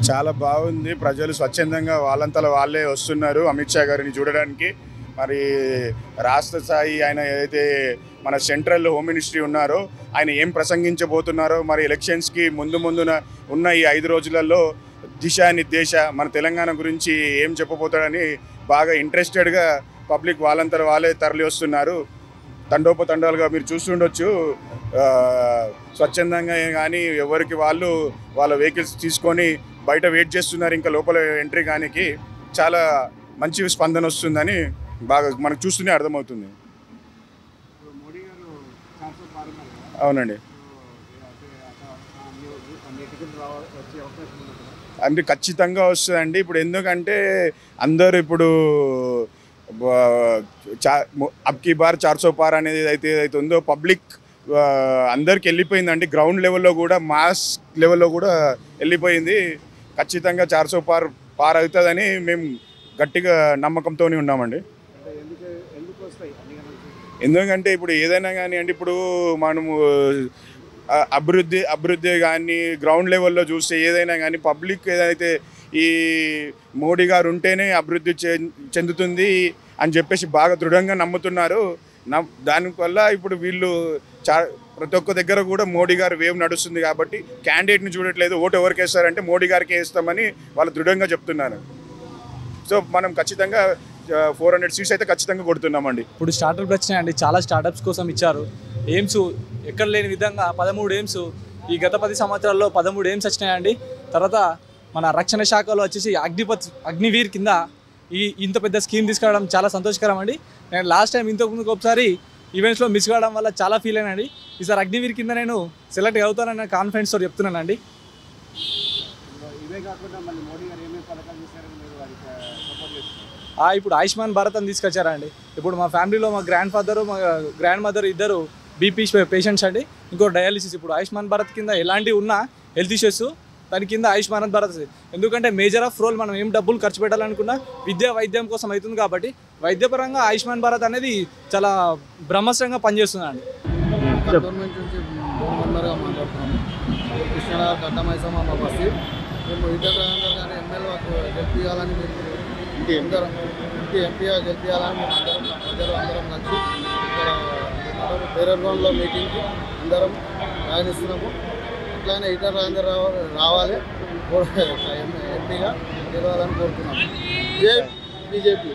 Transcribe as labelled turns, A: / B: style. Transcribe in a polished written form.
A: చాలా బాగుంది. ప్రజలు స్వచ్ఛందంగా వాళ్ళంతలో వాళ్ళే వస్తున్నారు అమిత్ షా గారిని చూడడానికి. మరి రాష్ట్ర స్థాయి ఆయన ఏదైతే మన సెంట్రల్ హోమ్ మినిస్ట్రీ ఉన్నారో ఆయన ఏం ప్రసంగించబోతున్నారో, మరి ఎలక్షన్స్కి ముందున ఉన్న ఈ 5 రోజులలో దిశానిర్దేశ మన తెలంగాణ గురించి ఏం చెప్పబోతాడని బాగా ఇంట్రెస్టెడ్గా పబ్లిక్ వాళ్ళంతలో వాళ్ళే తరలి వస్తున్నారు. తండోపతండాలుగా మీరు చూస్తుండొచ్చు. స్వచ్ఛందంగా కానీ ఎవరికి వాళ్ళు వాళ్ళ వెహికల్స్ తీసుకొని బయట వెయిట్ చేస్తున్నారు. ఇంకా లోపల ఎంట్రీ కానికి చాలా మంచి స్పందన వస్తుందని బాగా మనకు చూస్తూనే అర్థమవుతుంది. అవునండి, అంటే ఖచ్చితంగా వస్తుందండి. ఇప్పుడు ఎందుకంటే అందరూ ఇప్పుడు అబ్కి బార్ 400 పార్ అనేది ఏదైతే ఉందో పబ్లిక్ అందరికి వెళ్ళిపోయిందండి. గ్రౌండ్ లెవెల్లో కూడా మాస్ లెవెల్లో కూడా వెళ్ళిపోయింది. ఖచ్చితంగా 400 పార్ అవుతుందని మేము గట్టిగా నమ్మకంతో ఉన్నామండి. ఎందుకంటే ఇప్పుడు ఏదైనా కానీ అండి, ఇప్పుడు మనము అభివృద్ధి కానీ గ్రౌండ్ లెవెల్లో చూస్తే ఏదైనా కానీ పబ్లిక్ ఏదైతే ఈ మోడీ గారు ఉంటేనే అభివృద్ధి చెందుతుంది అని చెప్పేసి బాగా దృఢంగా నమ్ముతున్నారు. దానివల్ల ఇప్పుడు వీళ్ళు ప్రతి ఒక్క దగ్గర కూడా మోడీ గారు వేవ్ నడుస్తుంది కాబట్టి క్యాండిడేట్ని చూడట్లేదు. ఓటు ఎవరికి వేస్తారంటే మోడీ గారికి వేస్తామని వాళ్ళు దృఢంగా చెప్తున్నారు. సో మనం ఖచ్చితంగా 400 సీట్స్ అయితే ఖచ్చితంగా కొడుతున్నామండి.
B: ఇప్పుడు స్టార్టప్లు వచ్చినాయండి, చాలా స్టార్టప్స్ కోసం ఇచ్చారు. ఎయిమ్స్ ఎక్కడ లేని విధంగా 13 ఎయిమ్స్ ఈ గత 10 సంవత్సరాల్లో 13 ఎయిమ్స్ వచ్చినాయండి. తర్వాత మన రక్షణ శాఖలో వచ్చేసి అగ్నివీర్ కింద ఇంత పెద్ద స్కీమ్ తీసుకురావడం చాలా సంతోషకరం అండి. నేను లాస్ట్ టైం ఇంతకుముందుకు ఒకసారి ఈవెంట్స్లో మిస్ కావడం వల్ల చాలా ఫీల్ అయినండి. ఈసారి అగ్నివీర్ కింద నేను సెలెక్ట్ అవుతానని కాన్ఫిడెన్స్ తోటి చెప్తున్నానండి. ఇప్పుడు ఆయుష్మాన్ భారత్ అని తీసుకొచ్చారండి. ఇప్పుడు మా ఫ్యామిలీలో మా గ్రాండ్ ఫాదరు మా గ్రాండ్ మదర్ ఇద్దరు బీపీ పేషెంట్స్ అండి, ఇంకో డయాలిసిస్. ఇప్పుడు ఆయుష్మాన్ భారత్ కింద ఎలాంటి ఉన్నా హెల్త్ ఇష్యూస్ దాని కింద ఆయుష్మాన్ భారత్. ఎందుకంటే మేజర్ ఆఫ్ రోల్ మనం ఏం డబ్బులు ఖర్చు పెట్టాలనుకున్నా వైద్యం కోసం అవుతుంది కాబట్టి వైద్యపరంగా ఆయుష్మాన్ భారత్ అనేది చాలా బ్రహ్మాస్త్రంగా పనిచేస్తుందండి.
C: గవర్నమెంట్ నుంచి మెంబర్గా మాట్లాడుతున్నాము. కృష్ణారావు గడ్డమైసమ్మ మా బస్సు మేము ఇద్దరు కానీ ఎమ్మెల్యేకు గెలిపించాలని ఎంపీగా గెలిపించాలని మేము అందరం కలిసి ఇక్కడ పేరర్గంలో మీటింగ్కి అందరం ప్రయాణిస్తున్నాము. అట్లానే ఇతర రావాలి ఎంపీగా గెలవాలని కోరుతున్నాము. జై బీజేపీ.